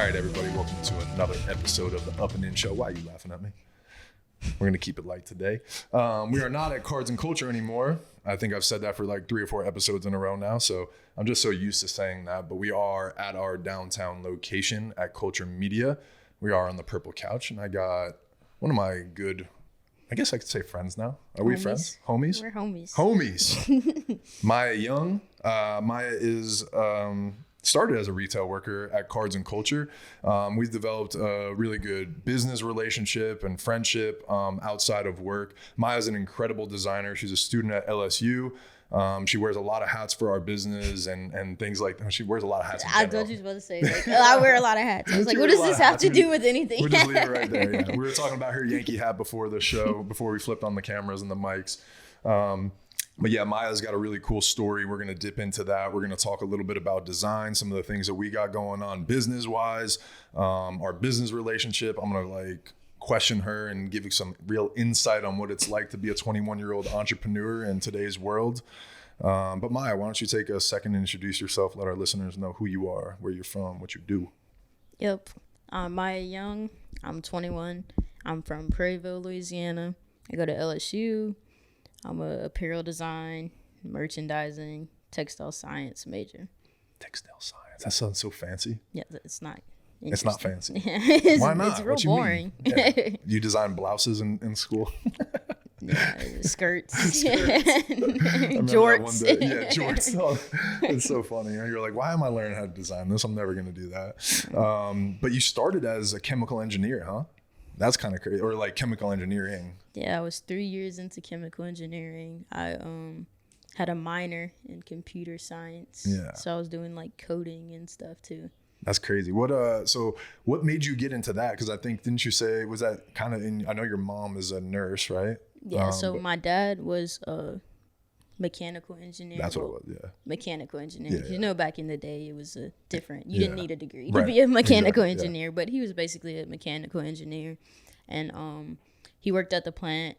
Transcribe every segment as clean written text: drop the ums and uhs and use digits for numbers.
right, everybody, welcome to another episode of the Up and In Show. Why are you laughing at me? We're going to keep it light today. We are not at Cards and Culture anymore. I think I've said that for like 3 or 4 episodes in a row now, so I'm just so used to saying that. But we are at our downtown location at Culture Media. We are on the purple couch, and I got one of my good, I guess I could say friends now. Are we friends? Homies? We're homies. Homies. Mya Young. Mya is started as a retail worker at Cards and Culture. We've developed a really good business relationship and friendship outside of work. Maya's an incredible designer. She's a student at LSU. She wears a lot of hats for our business and things like that. She wears a lot of hats in general. I thought you were supposed to say, like, I wear a lot of hats. I was like, what does this have to do with anything? We'll just leave it right there. Yeah. We were talking about her Yankee hat before the show, before we flipped on the cameras and the mics. But yeah, Maya's got a really cool story. We're going to dip into that. We're going to talk a little bit about design, some of the things that we got going on business-wise, our business relationship. I'm going to like question her and give you some real insight on what it's like to be a 21-year-old entrepreneur in today's world. But Mya, why don't you take a second and introduce yourself, let our listeners know who you are, where you're from, what you do. Yep. I'm Mya Young. I'm 21. I'm from Prairieville, Louisiana. I go to LSU. I'm a apparel design, merchandising, textile science major. Textile science. That sounds so fancy. Yeah, it's not. It's not fancy. Why not? It's real boring. Yeah. You design blouses in school? Yeah, skirts. Jorts. Yeah, jorts. Oh, it's so funny. You're like, why am I learning how to design this? I'm never going to do that. But you started as a chemical engineer, huh? That's kind of crazy. Or like chemical engineering. Yeah, I was 3 years into chemical engineering. I had a minor in computer science. Yeah. So I was doing like coding and stuff too. That's crazy. So what made you get into that? Because I think, didn't you say, was that kind of in, I know your mom is a nurse, right? Yeah, so my dad was a mechanical engineer. That's what it was, yeah. Mechanical engineer. Yeah. You know, back in the day, it was different. You didn't need a degree to right. be a mechanical exactly. engineer, but he was basically a mechanical engineer. And he worked at the plant.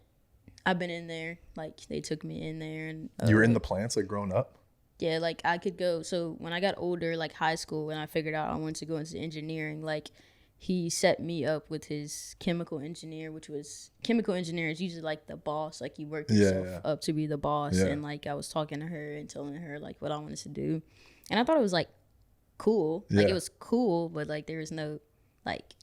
I've been in there. Like, they took me in there. And you were in the plants, like, growing up? Yeah, like, I could go. So when I got older, like high school, and I figured out I wanted to go into engineering, like, he set me up with his chemical engineer, which was, chemical engineer is usually like the boss. Like, you work yourself up to be the boss. Yeah. And like, I was talking to her and telling her like what I wanted to do. And I thought it was like cool. Like, it was cool, but like there was no like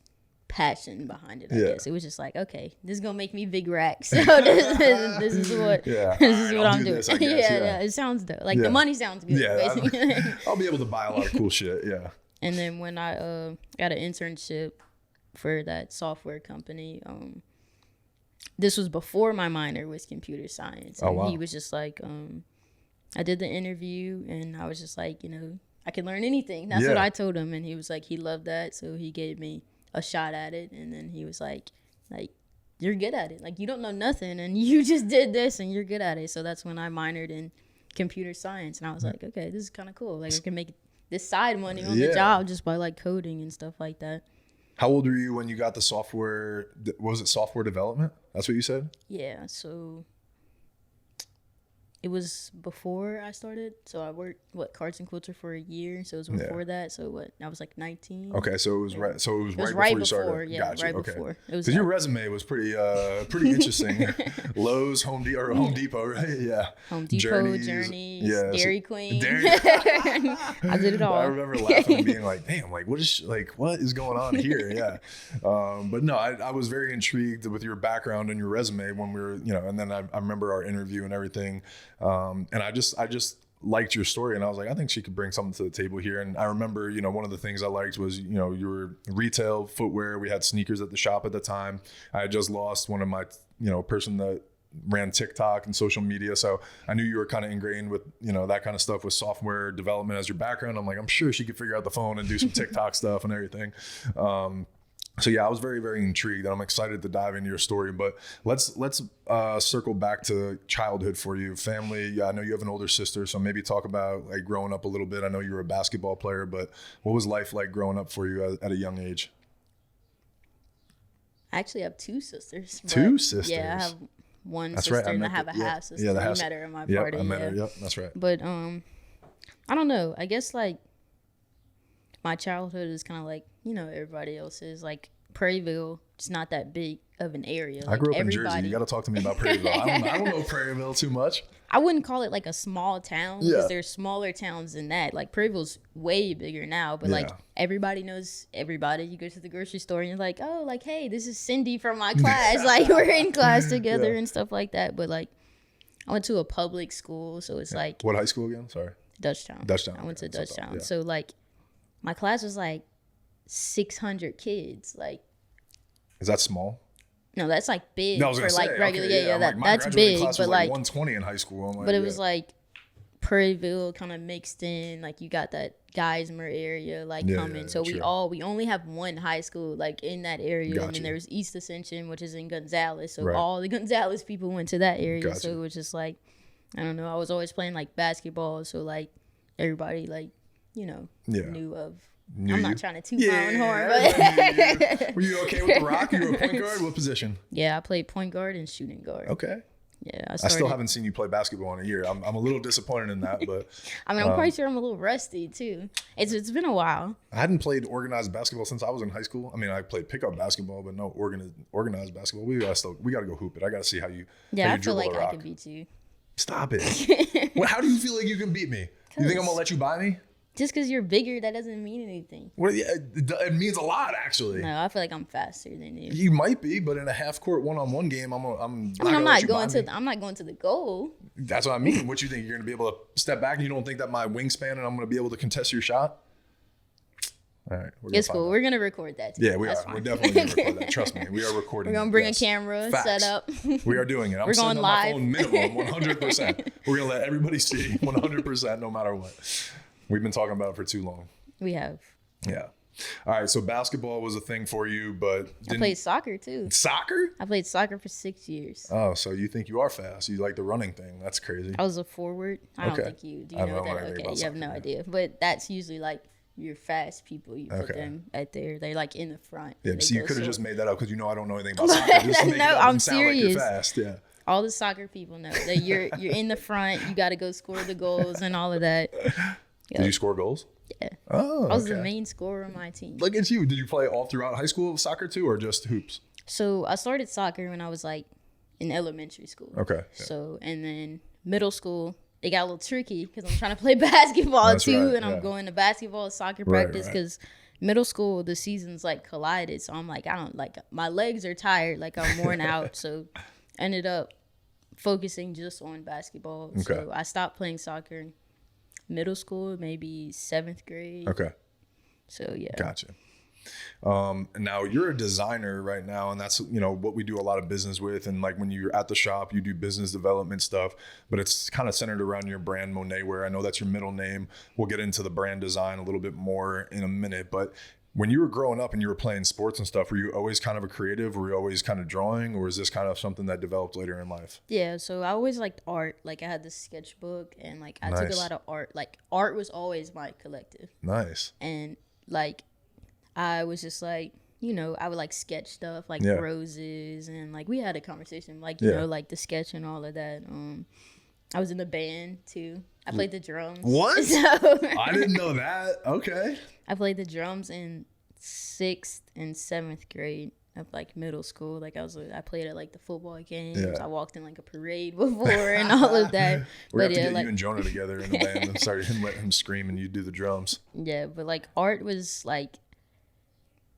passion behind it, I guess. It was just like, okay, this is gonna make me big racks. So this is what I'm doing. Yeah, it sounds dope. Like, the money sounds good, basically. I'll be able to buy a lot of cool shit, yeah. And then when I got an internship for that software company, this was before my minor was computer science. And he was just like, I did the interview and I was just like, you know, I can learn anything. That's what I told him. And he was like, he loved that. So he gave me a shot at it. And then he was like, you're good at it. Like, you don't know nothing and you just did this and you're good at it. So that's when I minored in computer science. And I was like, okay, this is kind of cool. Like, I can make this side money on the job just by like coding and stuff like that. How old were you when you got the software? Was it software development? That's what you said? Yeah. So it was before I started. So I worked Cards and Culture for a year. So it was before that. So I was like 19. Okay, so it was right. So it was right before you started. Yeah, gotcha. right Okay. before. Because your resume was pretty interesting. Lowe's, Home Depot, right? Yeah. Home Depot, Journeys, Dairy Queen. I did it all. I remember laughing and being like, "Damn, like what is going on here?" Yeah. But no, I was very intrigued with your background and your resume when we were, and then I remember our interview and everything. And I just liked your story and I was like, I think she could bring something to the table here. And I remember, one of the things I liked was, you were retail footwear. We had sneakers at the shop at the time. I had just lost one of my, person that ran TikTok and social media. So I knew you were kind of ingrained with, that kind of stuff with software development as your background. I'm like, I'm sure she could figure out the phone and do some TikTok stuff and everything. So yeah, I was very, very intrigued and I'm excited to dive into your story, but let's circle back to childhood for you. Family, I know you have an older sister, so maybe talk about like growing up a little bit. I know you were a basketball player, but what was life like growing up for you at a young age? I actually have 2 sisters. Two sisters? Yeah, I have one that's sister right. and I have a half sister. You met her in my party. I met her. Yep, that's right. But I don't know. I guess like my childhood is kind of like you know, everybody else is. Like Prairieville, it's not that big of an area. I grew up in Jersey. You got to talk to me about Prairieville. I don't know Prairieville too much. I wouldn't call it like a small town because there's smaller towns than that. Like Prairieville's way bigger now, but like everybody knows everybody. You go to the grocery store and you're like, oh, like, hey, this is Cindy from my class. Like we're in class together and stuff like that. But like I went to a public school, so it's like. What high school again? Sorry. Dutchtown. Dutchtown. I went to Dutchtown. Yeah. So like my class was like 600 kids. Like. Is that small? No, that's like big no, I was for say, like regular. Okay, yeah, like, that's big. Class but was like 120 in high school. Like, but it was like Prairieville kind of mixed in. Like you got that Geismar area like coming. So we only have one high school like in that area, and then there was East Ascension, which is in Gonzales. So all the Gonzales people went to that area. So it was just like, I don't know. I was always playing like basketball, so like everybody like knew of. I'm not trying to toot my own horn, but were you okay with the rock? You were a point guard. What position? Yeah, I played point guard and shooting guard. Okay. Yeah, I still haven't seen you play basketball in a year. I'm a little disappointed in that, but I mean, I'm quite sure I'm a little rusty too. It's been a while. I hadn't played organized basketball since I was in high school. I mean, I played pickup basketball, but no organized basketball. We got to go hoop it. I got to see how you. Yeah, how I feel like I can beat you. Stop it. Well, how do you feel like you can beat me? You think I'm gonna let you buy me? Just because you're bigger, that doesn't mean anything. Well, yeah, it means a lot, actually. No, I feel like I'm faster than you. You might be, but in a half-court one-on-one game, I'm not going to the goal. That's what I mean. What you think? You're going to be able to step back, and you don't think that my wingspan and I'm going to be able to contest your shot? All right. It's cool. We're going to record that today. Yeah, we are. We're definitely going to record that. Trust me. We are recording. We're going to bring a camera, set up. We are doing it. I'm going live. My phone minimum, 100%. We're going to let everybody see 100% no matter what. We've been talking about it for too long. We have. Yeah. All right. So basketball was a thing for you, but I played soccer too. Soccer? I played soccer for 6 years. Oh, so you think you are fast? You like the running thing? That's crazy. I was a forward. I don't think you do. You know that? Okay, you have no idea. But that's usually like your fast people. You put them at there. They're like in the front. Yeah. So you could have just made that up because I don't know anything about soccer. Just make it up I'm and sound serious. like you're fast. Yeah. All the soccer people know that you're in the front. You got to go score the goals and all of that. Did you score goals? Yeah. Oh, I was the main scorer on my team. Look at you. Did you play all throughout high school soccer too, or just hoops? So I started soccer when I was like in elementary school. Okay. Yeah. So, and then middle school, it got a little tricky because I'm trying to play basketball too. And I'm going to basketball and soccer practice because middle school, the seasons like collided. So I'm like, my legs are tired. Like I'm worn out. So ended up focusing just on basketball. Okay. So I stopped playing soccer middle school, maybe 7th grade. Okay. So yeah. Gotcha. Now you're a designer right now, and that's what we do a lot of business with. And like when you're at the shop, you do business development stuff, but it's kind of centered around your brand Monet Wear. I know that's your middle name. We'll get into the brand design a little bit more in a minute, but when you were growing up and you were playing sports and stuff, were you always kind of a creative? Were you always kind of drawing, or is this kind of something that developed later in life? Yeah, so I always liked art. Like I had this sketchbook, and like I took a lot of art. Like art was always my collective. Nice. And like I was just like, I would like sketch stuff like roses, and like we had a conversation like you know like the sketch and all of that. I was in the band too. I played the drums. What? So I didn't know that. Okay. I played the drums in 6th and 7th grade of like middle school. Like I played at like the football games. Yeah. I walked in like a parade before and all of that. We're gonna have to get you and Jonah together in the band and start let him scream and you do the drums. Yeah, but like art was like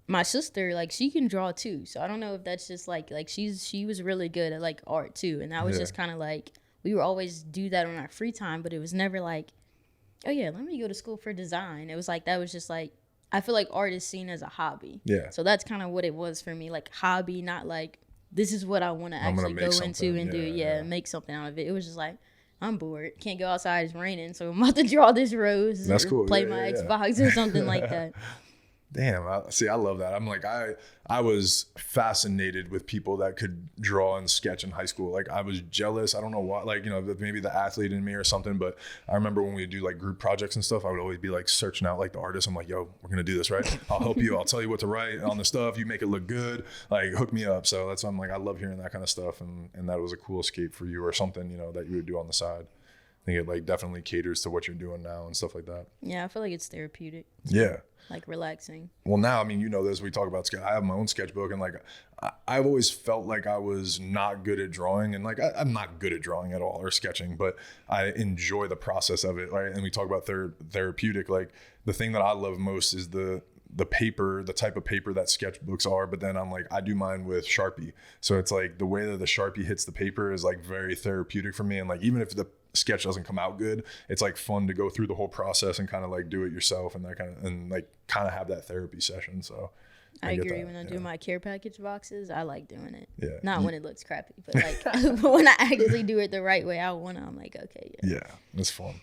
my sister, like she can draw too. So I don't know if that's just like she was really good at like art too. And that was just kind of like we would always do that on our free time, but it was never like, oh yeah, let me go to school for design. It was like, that was just like, I feel like art is seen as a hobby. Yeah. So that's kind of what it was for me, like hobby, not like, this is what I want to actually go into and do. Make something out of it. It was just like, I'm bored. Can't go outside. It's raining. So I'm about to draw this rose. That's cool. Play my Xbox or something like that. Damn, I love that. I'm like, I was fascinated with people that could draw and sketch in high school. Like I was jealous. I don't know why, like, maybe the athlete in me or something, but I remember when we do like group projects and stuff, I would always be like searching out like the artists. I'm like, yo, we're going to do this, right? I'll help you. I'll tell you what to write on the stuff. You make it look good. Like hook me up. So that's why I'm like, I love hearing that kind of stuff. And that was a cool escape for you or something, that you would do on the side. think it like definitely caters to what you're doing now and stuff like that. Yeah, I feel like it's therapeutic. Yeah. Like relaxing. Well, now, I mean, you know this, we talk about, I have my own sketchbook, and like, I've always felt like I was not good at drawing, and like, I'm not good at drawing at all or sketching, but I enjoy the process of it. Right. And we talk about therapeutic, like the thing that I love most is the paper, the type of paper that sketchbooks are. But then I'm like, I do mine with Sharpie. So it's like the way that the Sharpie hits the paper is like very therapeutic for me. And like, even if the sketch doesn't come out good, it's like fun to go through the whole process and kind of like do it yourself and that kind of, and like kind of have that therapy session. So I agree. When I do my care package boxes, I like doing it. Yeah. Not when it looks crappy, but like when I actually do it the right way I want to, I'm like, okay. Yeah, it's fun.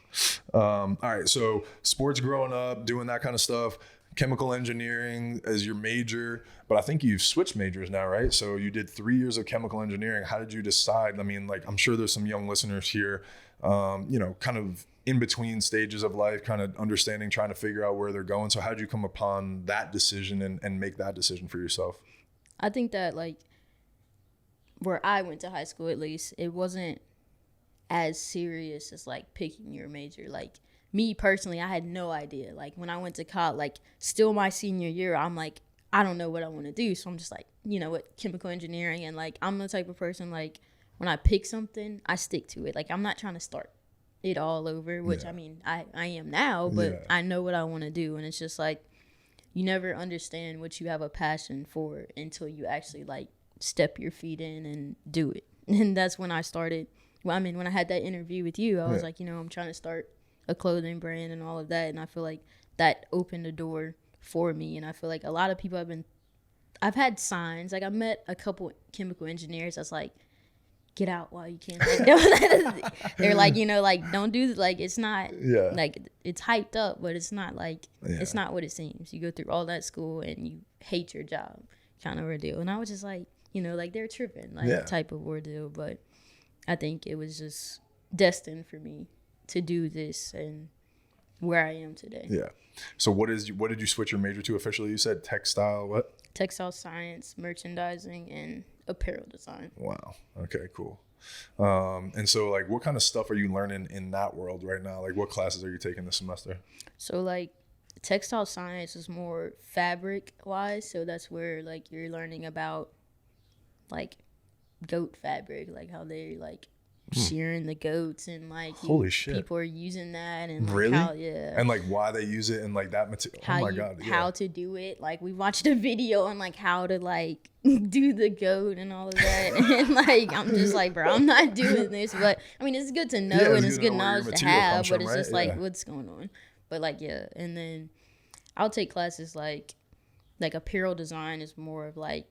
All right. So sports growing up, doing that kind of stuff, chemical engineering as your major, but I think you've switched majors now, right? So you did 3 years of chemical engineering. How did you decide? I mean, like, I'm sure there's some young listeners here, you know, kind of in between stages of life, kind of understanding, trying to figure out where they're going. So how did you come upon that decision and make that decision for yourself? I think that like where I went to high school, at least, it wasn't as serious as like picking your major. Like me personally, I had no idea. Like when I went to college, like still my senior year, I'm like, I don't know what I want to do. So I'm just like, you know what, chemical engineering. And like, I'm the type of person, like when I pick something, I stick to it. Like I'm not trying to start it all over, which I mean, I am now, but I know what I want to do. And it's just like, you never understand what you have a passion for until you actually like step your feet in and do it. And that's when I started. Well, I mean, when I had that interview with you, I was like, you know, I'm trying to start a clothing brand and all of that. And I feel like that opened the door for me. And I feel like a lot of people I've had signs. Like I met a couple chemical engineers that's like, get out while you can. Like, they're like, you know, like don't do like, it's not like it's hyped up, but it's not like, it's not what it seems. You go through all that school and you hate your job kind of ordeal. And I was just like, you know, like they're tripping, like type of ordeal. But I think it was just destined for me to do this and where I am today. Yeah. So what did you switch your major to officially? You said textile, what? Textile science, merchandising, and apparel design. Wow. Okay, cool. And so like what kind of stuff are you learning in that world right now? Like what classes are you taking this semester? So like textile science is more fabric wise. So that's where like you're learning about like goat fabric, like how they like shearing the goats and like holy shit, people are using that and like really how, and like why they use it and like that material. Oh my god, how to do it. Like we watched a video on like how to like do the goat and all of that, and like I'm just like, bro, I'm not doing this. But I mean, it's good to know and it's good knowledge to have. But it's just like what's going on. But like and then I'll take classes like apparel design is more of like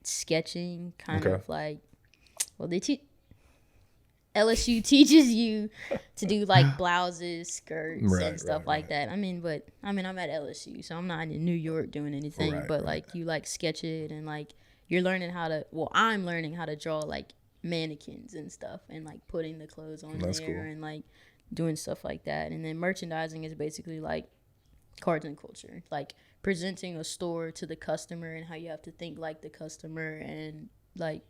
sketching, kind of like. Well, LSU teaches you to do like blouses, skirts, and stuff like that. I mean, I'm at LSU, so I'm not in New York doing anything. Like you like sketch it and like you're learning how to. Well, I'm learning how to draw like mannequins and stuff, and like putting the clothes on there and like doing stuff like that. And then merchandising is basically like cards and culture, like presenting a store to the customer and how you have to think like the customer and like.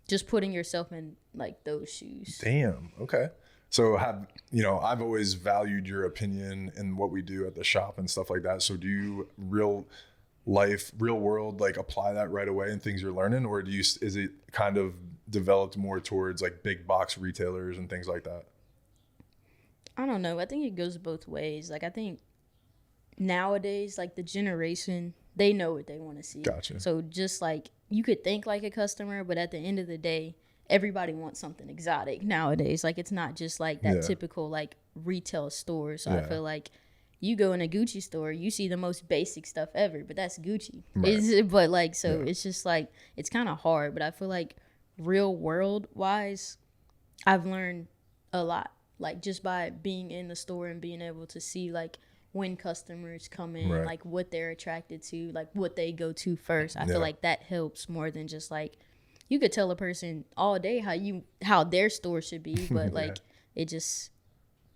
Just putting yourself in like those shoes. Damn. Okay. So I've always valued your opinion and what we do at the shop and stuff like that. So do you real world, like apply that right away in things you're learning, or is it kind of developed more towards like big box retailers and things like that? I don't know. I think it goes both ways. Like I think nowadays, like the generation, they know what they want to see. Gotcha. So just like you could think like a customer, but at the end of the day, everybody wants something exotic nowadays. Like it's not just like that typical like retail store. So I feel like you go in a Gucci store, you see the most basic stuff ever, but that's Gucci. Right. But like, so it's just like, it's kind of hard, but I feel like real world wise, I've learned a lot. Like just by being in the store and being able to see like when customers come in, like what they're attracted to, like what they go to first. I feel like that helps more than just like, you could tell a person all day how their store should be, but like it just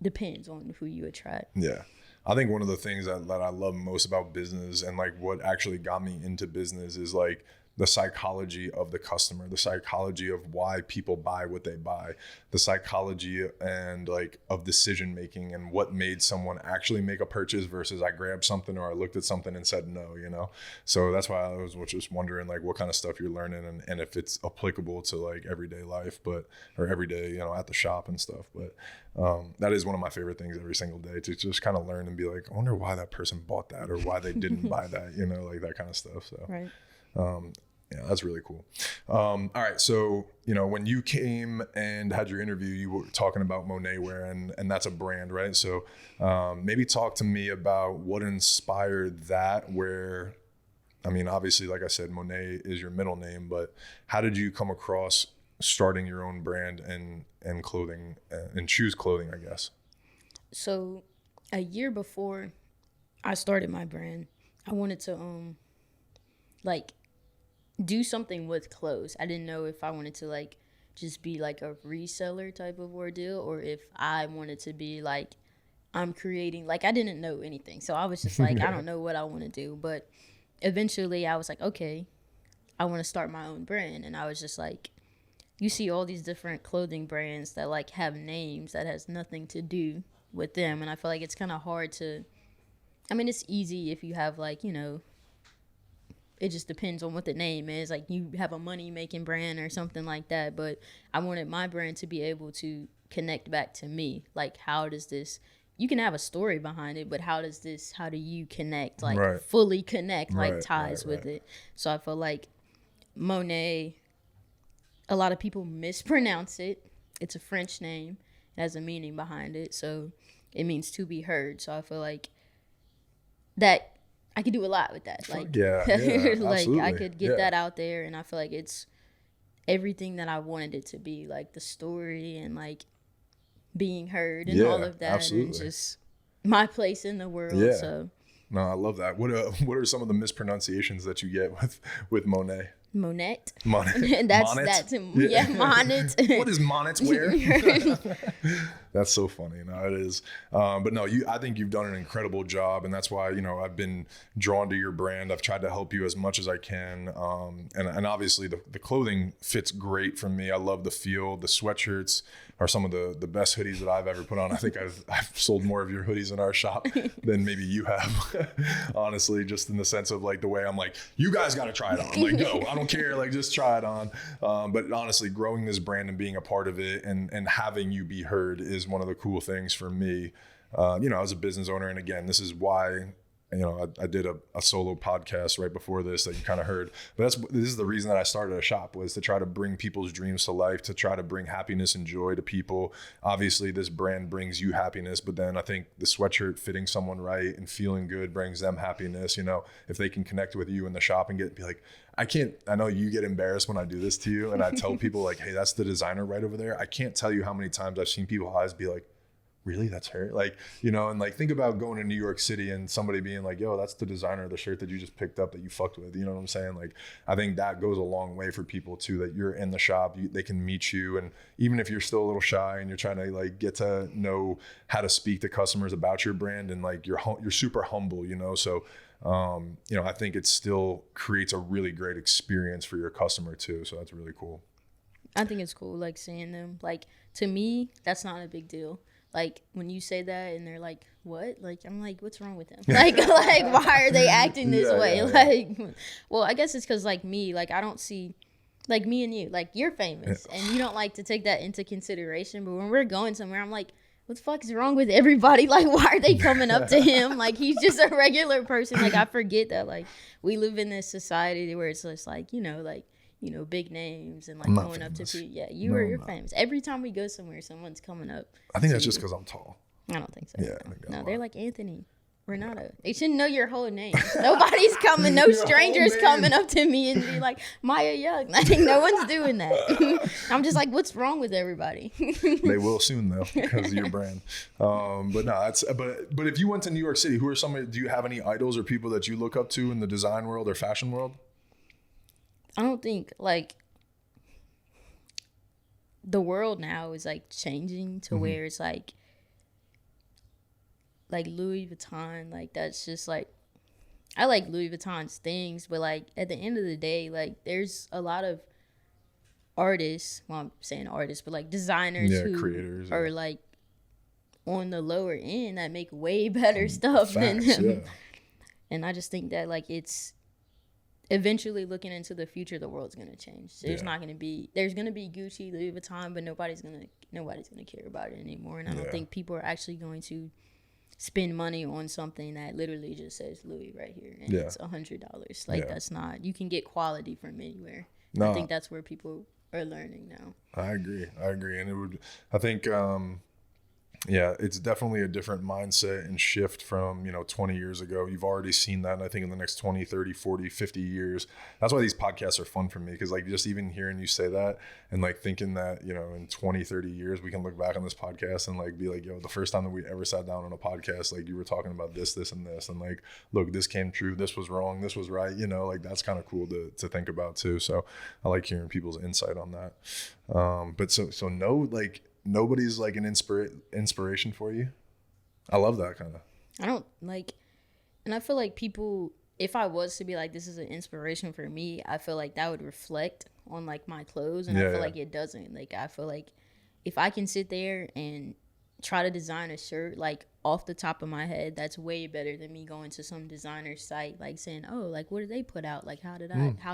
depends on who you attract. Yeah. I think one of the things that I love most about business and like what actually got me into business is like the psychology of the customer, the psychology of why people buy what they buy, the psychology and like of decision making and what made someone actually make a purchase versus I grabbed something or I looked at something and said no, you know? So that's why I was just wondering like what kind of stuff you're learning and if it's applicable to like everyday life, or everyday, you know, at the shop and stuff. But that is one of my favorite things every single day, to just kind of learn and be like, I wonder why that person bought that or why they didn't buy that, you know, like that kind of stuff. So, right. Yeah, that's really cool. All right. So, you know, when you came and had your interview, you were talking about Monet Wear and that's a brand, right? So maybe talk to me about what inspired that, where, I mean, obviously, like I said, Monet is your middle name, but how did you come across starting your own brand and clothing and choose clothing, I guess? So a year before I started my brand, I wanted to, like, do something with clothes. I didn't know if I wanted to like just be like a reseller type of ordeal or if I wanted to be like I'm creating, like I didn't know anything. So I was just like, I don't know what I want to do. But eventually I was like, okay, I want to start my own brand. And I was just like, you see all these different clothing brands that like have names that has nothing to do with them. And I feel like it's kind of hard to, I mean, it's easy if you have like, you know, it just depends on what the name is. Like you have a money making brand or something like that. But I wanted my brand to be able to connect back to me. Like, how does this, you can have a story behind it, but how do you connect, like right. fully connect, like right, ties right, with it. So I feel like Monet, a lot of people mispronounce it. It's a French name. It has a meaning behind it. So it means to be heard. So I feel like that I could do a lot with that. Like, yeah, like absolutely. I could get that out there, and I feel like it's everything that I wanted it to be, like the story and like being heard and all of that, absolutely. and just my place in the world. Yeah. So no, I love that. What are some of the mispronunciations that you get with Monet? Monet. Monet. That's Monet? that too. Yeah, Monet. What is Monet Wear? That's so funny. No, it is. But no, I think you've done an incredible job, and that's why, you know, I've been drawn to your brand. I've tried to help you as much as I can. And obviously the clothing fits great for me. I love the feel. The sweatshirts are some of the best hoodies that I've ever put on. I think I've sold more of your hoodies in our shop than maybe you have, honestly, just in the sense of like the way I'm like, you guys got to try it on. I'm like, no, I don't care. Like, just try it on. But honestly, growing this brand and being a part of it and having you be heard is one of the cool things for me, you know, as a business owner. And again, this is why, you know, I did a solo podcast right before this that you kind of heard. But this is the reason that I started a shop, was to try to bring people's dreams to life, to try to bring happiness and joy to people. Obviously, this brand brings you happiness, but then I think the sweatshirt fitting someone right and feeling good brings them happiness. You know, if they can connect with you in the shop and be like, I know you get embarrassed when I do this to you and I tell people like, hey, that's the designer right over there. I can't tell you how many times I've seen people's eyes be like, really, that's her? Like, you know, and like, think about going to New York City and somebody being like, yo, that's the designer of the shirt that you just picked up that you fucked with. You know what I'm saying? Like, I think that goes a long way for people too, that you're in the shop, they can meet you. And even if you're still a little shy and you're trying to like get to know how to speak to customers about your brand, and like you're super humble, you know? So, you know, I think it still creates a really great experience for your customer too. So that's really cool. I think it's cool, like seeing them. Like, to me, that's not a big deal. Like, when you say that and they're like, what? Like, I'm like, what's wrong with them? Like, why are they acting this way? Like, well, I guess it's because, like, me, like, I don't see, like, me and you, like, you're famous and you don't like to take that into consideration. But when we're going somewhere, I'm like, what the fuck is wrong with everybody? Like, why are they coming up to him? Like, he's just a regular person. Like, I forget that, like, we live in this society where it's just like, you know, big names and like going up to people. Yeah, you're famous. Every time we go somewhere, someone's coming up. I think that's just because I'm tall. I don't think so. Yeah. No, they're like Anthony, Renata. They shouldn't know your whole name. Nobody's coming. No strangers coming up to me and be like, Mya Young. Like, no one's doing that. I'm just like, what's wrong with everybody? They will soon though, because of your brand. But no, but if you went to New York City, do you have any idols or people that you look up to in the design world or fashion world? I don't think, like, the world now is like changing to where it's like Louis Vuitton, like, that's just like, I like Louis Vuitton's things, but like at the end of the day, like there's a lot of artists, well, I'm saying artists, but like designers who creators, are like on the lower end that make way better stuff than them. Yeah. And I just think that like it's eventually, looking into the future, the world's gonna change. There's not gonna be, there's gonna be Gucci, Louis Vuitton, but nobody's gonna care about it anymore. And I don't think people are actually going to spend money on something that literally just says Louis right here and it's $100. Like that's not, you can get quality from anywhere. No. I think that's where people are learning now. I agree. And it would, I think, it's definitely a different mindset and shift from, 20 years ago. You've already seen that. And I think in the next 20, 30, 40, 50 years, that's why these podcasts are fun for me. Cause like just even hearing you say that and like thinking that, in 20, 30 years, we can look back on this podcast and like be like, yo, the first time that we ever sat down on a podcast, like you were talking about this, and this, and like, look, this came true. This was wrong. This was right. Like that's kind of cool to think about too. So I like hearing people's insight on that. But so no, like, nobody's like an inspiration for you. I love that kind of. I don't like, and I feel like people, if I was to be like, this is an inspiration for me, I feel like that would reflect on like my clothes, and I feel like it doesn't. Like I feel like if I can sit there and try to design a shirt like off the top of my head, that's way better than me going to some designer site like saying, oh, like what did they put out, like how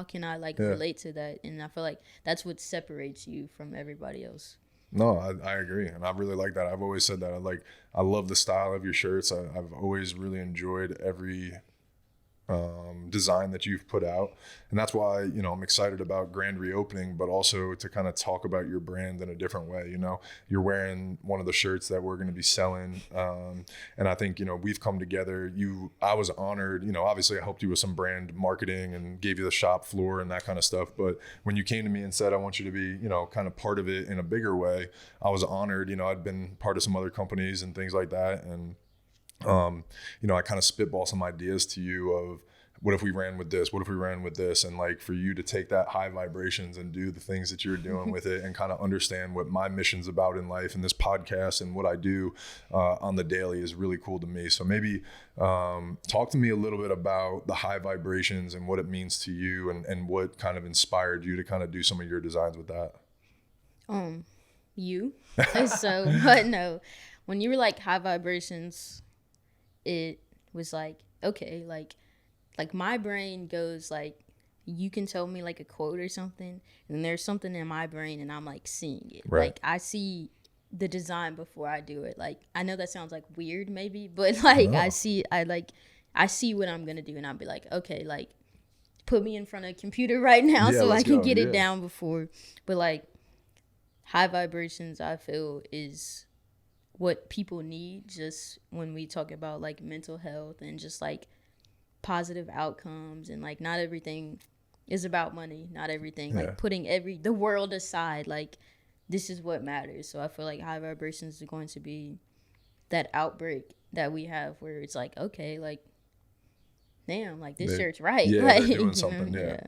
can I like relate to that. And I feel like that's what separates you from everybody else. No, I agree. And I really like that. I've always said that. I love the style of your shirts. I've always really enjoyed every design that you've put out. And that's why, I'm excited about grand reopening, but also to kind of talk about your brand in a different way. You're wearing one of the shirts that we're going to be selling. And I think, we've come together. I was honored, obviously I helped you with some brand marketing and gave you the shop floor and that kind of stuff. But when you came to me and said, I want you to be, kind of part of it in a bigger way, I was honored. I'd been part of some other companies and things like that. And I kind of spitball some ideas to you of what if we ran with this? What if we ran with this? And like for you to take that high vibrations and do the things that you're doing with it and kind of understand what my mission's about in life and this podcast and what I do on the daily is really cool to me. So maybe talk to me a little bit about the high vibrations and what it means to you and what kind of inspired you to kind of do some of your designs with that. But no, when you were like high vibrations, it was like, okay, like my brain goes like, you can tell me like a quote or something, and there's something in my brain and I'm like seeing it. Right. Like I see the design before I do it. Like I know that sounds like weird maybe, but like I see what I'm gonna do and I'll be like, okay, like put me in front of a computer right now so I can get it down before. But like high vibrations, I feel, is what people need just when we talk about like mental health and just like positive outcomes, and like not everything is about money, not everything like putting the world aside, like this is what matters. So I feel like high vibrations is going to be that outbreak that we have where it's like, okay, like damn, like this shirt's right. Like, they're doing something. And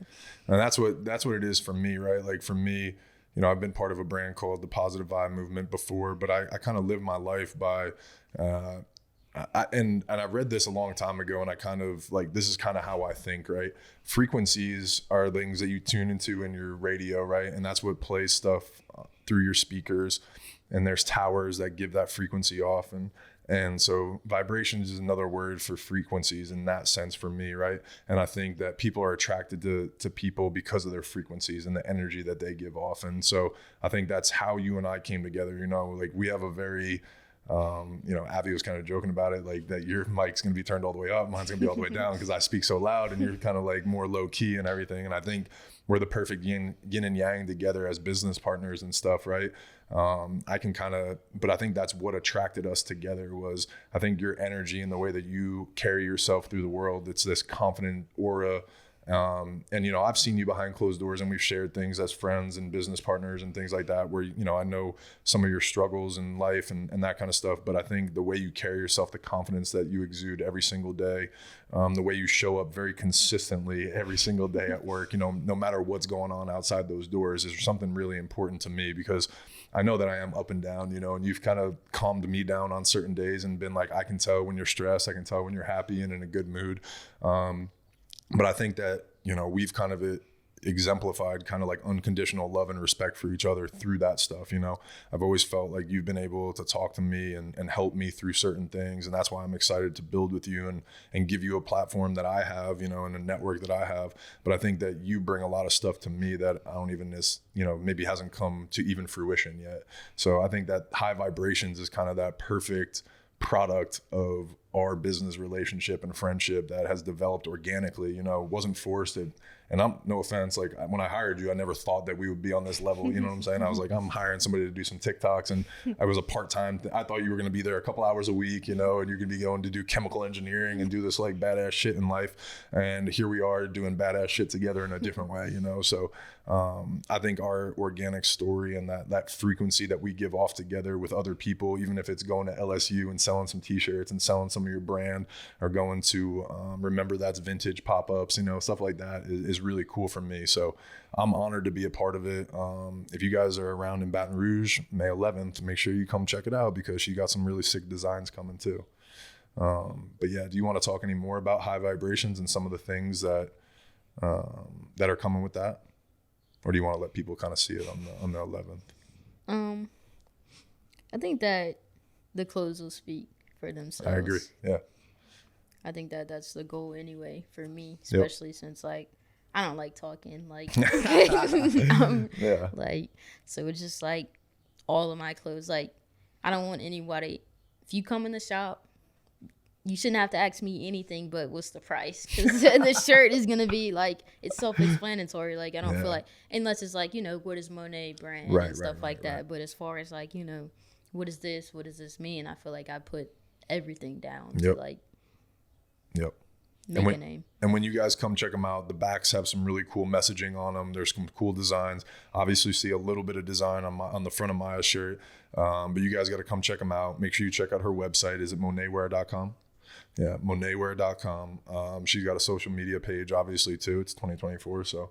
that's what it is for me, right? Like for me, I've been part of a brand called the Positive Vibe Movement before, but I kind of live my life by, and I read this a long time ago, and I kind of like, this is kind of how I think, right? Frequencies are things that you tune into in your radio, right? And that's what plays stuff through your speakers, and there's towers that give that frequency off. And so vibrations is another word for frequencies in that sense for me, right? And I think that people are attracted to people because of their frequencies and the energy that they give off. And so I think that's how you and I came together. Like we have a very, Avi was kind of joking about it, like that your mic's going to be turned all the way up, mine's going to be all the way down because I speak so loud and you're kind of like more low key and everything. And I think we're the perfect yin and yang together as business partners and stuff, right? But I think that's what attracted us together was, I think your energy and the way that you carry yourself through the world. It's this confident aura And, you know, I've seen you behind closed doors and we've shared things as friends and business partners and things like that, where, you know, I know some of your struggles in life and that kind of stuff. But I think the way you carry yourself, the confidence that you exude every single day, the way you show up very consistently every single day at work, you know, no matter what's going on outside those doors, is something really important to me, because I know that I am up and down, you know, and you've kind of calmed me down on certain days and been like, I can tell when you're stressed, I can tell when you're happy and in a good mood. But I think that, you know, we've kind of exemplified kind of like unconditional love and respect for each other through that stuff. You know, I've always felt like you've been able to talk to me and help me through certain things. And that's why I'm excited to build with you and give you a platform that I have, you know, and a network that I have. But I think that you bring a lot of stuff to me that I don't even, you know, maybe hasn't come to even fruition yet. So I think that High Vibrations is kind of that perfect product of our business relationship and friendship that has developed organically, you know, wasn't forced. And I'm, no offense, like when I hired you, I never thought that we would be on this level. You know what I'm saying? I was like, I'm hiring somebody to do some TikToks, and I was a part-time. I thought you were going to be there a couple hours a week, you know, and you're going to be going to do chemical engineering and do this like badass shit in life. And here we are doing badass shit together in a different way, you know? So I think our organic story and that frequency that we give off together with other people, even if it's going to LSU and selling some t-shirts and selling some of your brand, or going to Remember That's Vintage pop-ups, you know, stuff like that is really cool for me. So I'm honored to be a part of it. If you guys are around in Baton Rouge, May 11th, make sure you come check it out, because she got some really sick designs coming too. But yeah, do you want to talk any more about High Vibrations and some of the things that are coming with that? Or do you want to let people kind of see it on the 11th? I think that the clothes will speak for themselves. I agree. Yeah. I think that that's the goal anyway for me, especially since like I don't like talking, like yeah. Like, so it's just like all of my clothes. Like, I don't want anybody. If you come in the shop, you shouldn't have to ask me anything but what's the price, because the shirt is gonna be like, it's self-explanatory. Like, I don't feel like, unless it's like, you know, what is Monet brand and stuff like that. But as far as like, you know, what does this mean? I feel like I put everything down to like make a name. And when you guys come check them out, the backs have some really cool messaging on them. There's some cool designs. Obviously, see a little bit of design on the front of Mya's shirt, but you guys got to come check them out. Make sure you check out her website. Is it MonetWear.com? Yeah, MonetWear.com. She's got a social media page, obviously, too. It's 2024, so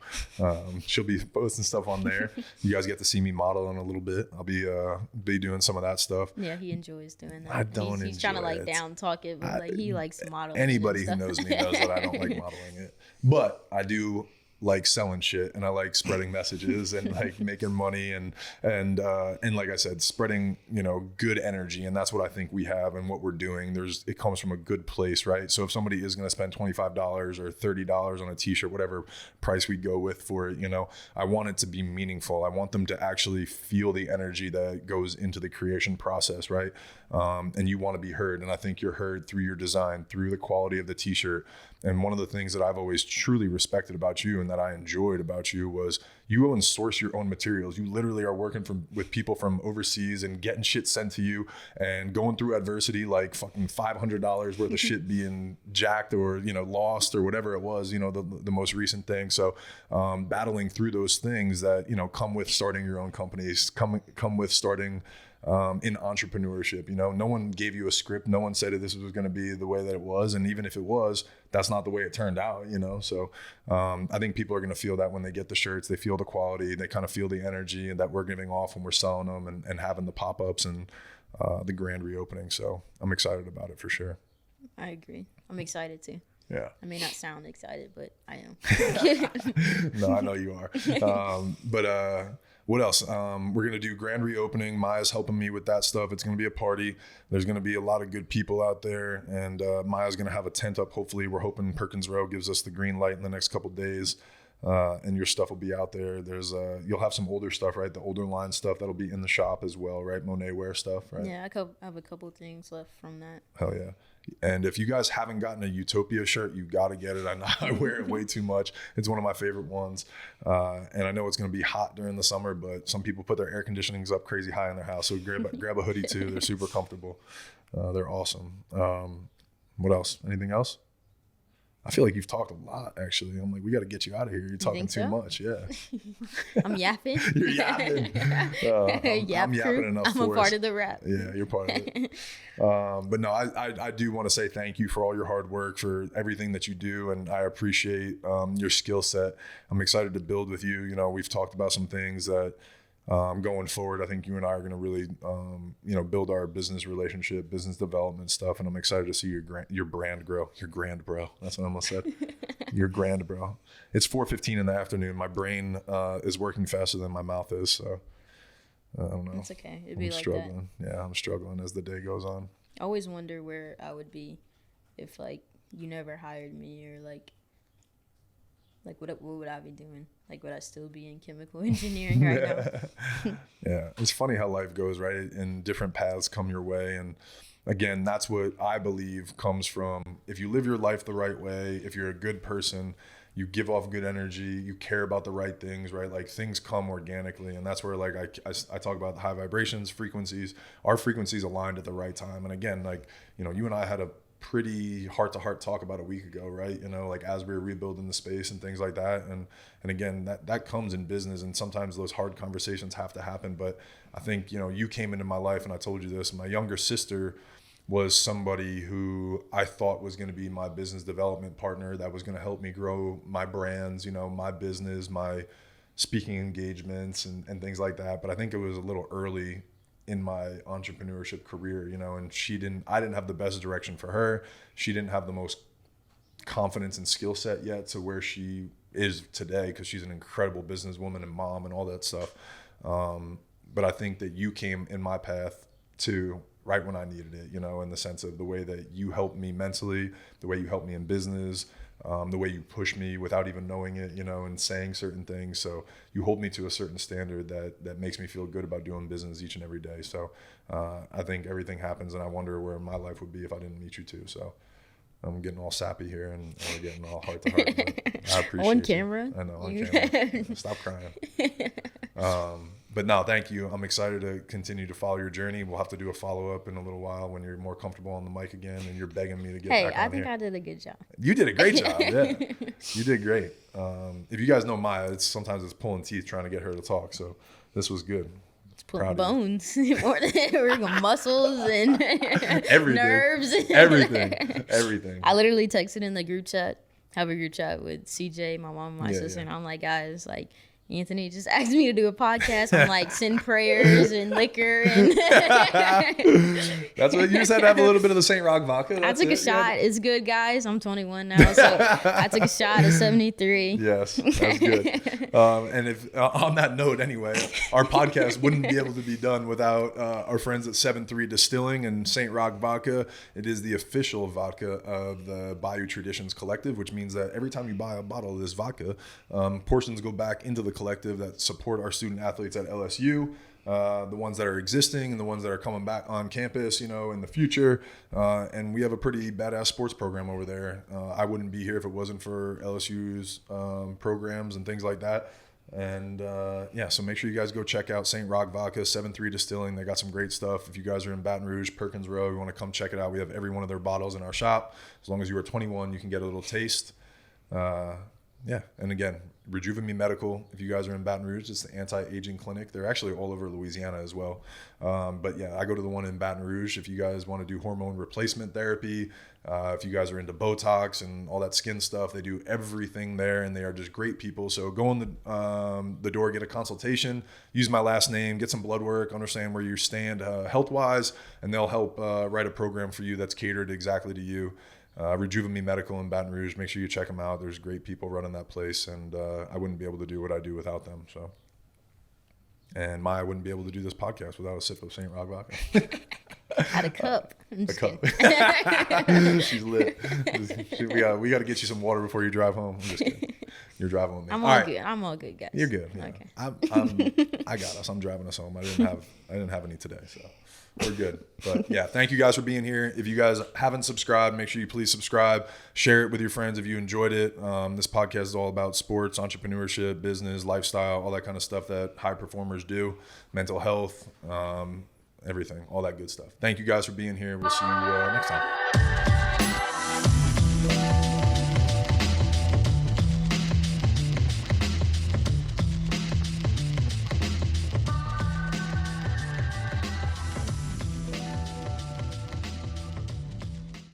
she'll be posting stuff on there. You guys get to see me modeling a little bit. I'll be doing some of that stuff. Yeah, he enjoys doing that. I don't enjoy He's trying to like down talk it, but like he likes modeling. Anybody who knows me knows that I don't like modeling it, but I do like selling shit, and I like spreading messages and like making money and like I said, spreading, you know, good energy. And that's what I think we have and what we're doing. It comes from a good place, right? So if somebody is going to spend $25 or $30 on a t-shirt, whatever price we go with for it, you know, I want it to be meaningful. I want them to actually feel the energy that goes into the creation process, right? And you want to be heard. And I think you're heard through your design, through the quality of the t-shirt. And one of the things that I've always truly respected about you and that I enjoyed about you was you go and source your own materials. You literally are working with people from overseas and getting shit sent to you and going through adversity, like fucking $500 worth of shit being jacked or, you know, lost or whatever it was, you know, the most recent thing. So battling through those things that, you know, come with starting your own companies, come with starting in entrepreneurship. You know, no one gave you a script. No one said that this was going to be the way that it was. And even if it was, that's not the way it turned out, you know? So I think people are going to feel that when they get the shirts. They feel the quality, they kind of feel the energy that we're giving off when we're selling them and having the pop-ups and the grand reopening. So I'm excited about it for sure. I agree. I'm excited too. Yeah. I may not sound excited, but I am. No, I know you are. But what else? We're going to do grand reopening. Mya's helping me with that stuff. It's going to be a party. There's going to be a lot of good people out there. And Mya's going to have a tent up. Hopefully, we're hoping Perkins Row gives us the green light in the next couple of days. And your stuff will be out there. There's you'll have some older stuff, right? The older line stuff that'll be in the shop as well, right? Monet Wear stuff, right? Yeah, I have a couple of things left from that. Hell yeah. And if you guys haven't gotten a Utopia shirt, you got to get it. I know I wear it way too much. It's one of my favorite ones. And I know it's going to be hot during the summer, but some people put their air conditionings up crazy high in their house. So grab a hoodie too. They're super comfortable. They're awesome. What else? Anything else? I feel like you've talked a lot, actually. I'm like, we got to get you out of here. You're talking too much. Yeah. I'm yapping. You're yapping. I'm yapping enough I'm a part of the rap. Yeah, you're part of it. But no, I do want to say thank you for all your hard work, for everything that you do. And I appreciate your skill set. I'm excited to build with you. You know, we've talked about some things that going forward, I think you and I are going to really, build our business relationship, business development stuff. And I'm excited to see your brand grow. Your grand, bro. That's what I almost said. Your grand, bro. It's 4:15 in the afternoon. My brain is working faster than my mouth is. So I don't know. It's okay. It'd be like struggling. Yeah, I'm struggling as the day goes on. I always wonder where I would be if like you never hired me, or like what would I be doing? Like, would I still be in chemical engineering right now? Yeah. It's funny how life goes, right? And different paths come your way. And again, that's what I believe comes from, if you live your life the right way, if you're a good person, you give off good energy, you care about the right things, right? Like, things come organically. And that's where, like, I talk about the high vibrations, frequencies. Our frequencies aligned at the right time. And again, like, you and I had a pretty heart-to-heart talk about a week ago, right? Like, as we were rebuilding the space and things like that. And again, that comes in business, and sometimes those hard conversations have to happen. But I think, you came into my life, and I told you this, my younger sister was somebody who I thought was going to be my business development partner, that was going to help me grow my brands, my business, my speaking engagements and things like that. But I think it was a little early in my entrepreneurship career, and I didn't have the best direction for her. She didn't have the most confidence and skill set yet to where she is today, because she's an incredible businesswoman and mom and all that stuff. But I think that you came in my path to right when I needed it, in the sense of the way that you helped me mentally, the way you helped me in business, the way you push me without even knowing it, and saying certain things. So you hold me to a certain standard that makes me feel good about doing business each and every day. So I think everything happens, and I wonder where my life would be if I didn't meet you too. So I'm getting all sappy here and we're getting all heart to heart. I appreciate on camera. I know, on camera. Stop crying. But no, thank you. I'm excited to continue to follow your journey. We'll have to do a follow-up in a little while when you're more comfortable on the mic again and you're begging me to get back on here. Hey, I think I did a good job. You did a great job. Yeah, you did great. If you guys know Mya, sometimes it's pulling teeth trying to get her to talk. So this was good. It's pulling bones, more than muscles and everything, nerves. Everything. I literally texted in the group chat, have a group chat with CJ, my mom, and my sister, and I'm like, guys, like, Anthony just asked me to do a podcast. I'm like, send prayers and liquor. And that's what you just had to have a little bit of the St. Rock vodka. I took a shot. Yeah. It's good, guys. I'm 21 now, so I took a shot of 73. Yes, that's good. And if on that note, anyway, our podcast wouldn't be able to be done without our friends at 7-3 Distilling and St. Rock Vodka. It is the official vodka of the Bayou Traditions Collective, which means that every time you buy a bottle of this vodka, portions go back into the collective that support our student athletes at LSU, the ones that are existing and the ones that are coming back on campus, in the future. And we have a pretty badass sports program over there. I wouldn't be here if it wasn't for LSU's programs and things like that. And so make sure you guys go check out St. Rock Vodka, 7-3 Distilling. They got some great stuff. If you guys are in Baton Rouge, Perkins Row, you want to come check it out. We have every one of their bottles in our shop. As long as you are 21, you can get a little taste. And again, Rejuve Me Medical, if you guys are in Baton Rouge, it's the anti-aging clinic. They're actually all over Louisiana as well. But yeah, I go to the one in Baton Rouge if you guys want to do hormone replacement therapy. If you guys are into Botox and all that skin stuff, they do everything there, and they are just great people. So go in the door, get a consultation, use my last name, get some blood work, understand where you stand health-wise, and they'll help write a program for you that's catered exactly to you. Rejuve Me Medical in Baton Rouge. Make sure you check them out. There's great people running that place, and I wouldn't be able to do what I do without them. So, and Mya wouldn't be able to do this podcast without a sip of St. Rock vodka. Had a cup. A cup. She's lit. We got to get you some water before you drive home. I'm just kidding. You're driving with me. I'm all good. I'm all good, guys. You're good. Yeah. Okay. I got us. I'm driving us home. I didn't have any today, so we're good. But yeah, thank you guys for being here. If you guys haven't subscribed, make sure you please subscribe. Share it with your friends if you enjoyed it. This podcast is all about sports, entrepreneurship, business, lifestyle, all that kind of stuff that high performers do, mental health, everything, all that good stuff. Thank you guys for being here. We'll see you next time.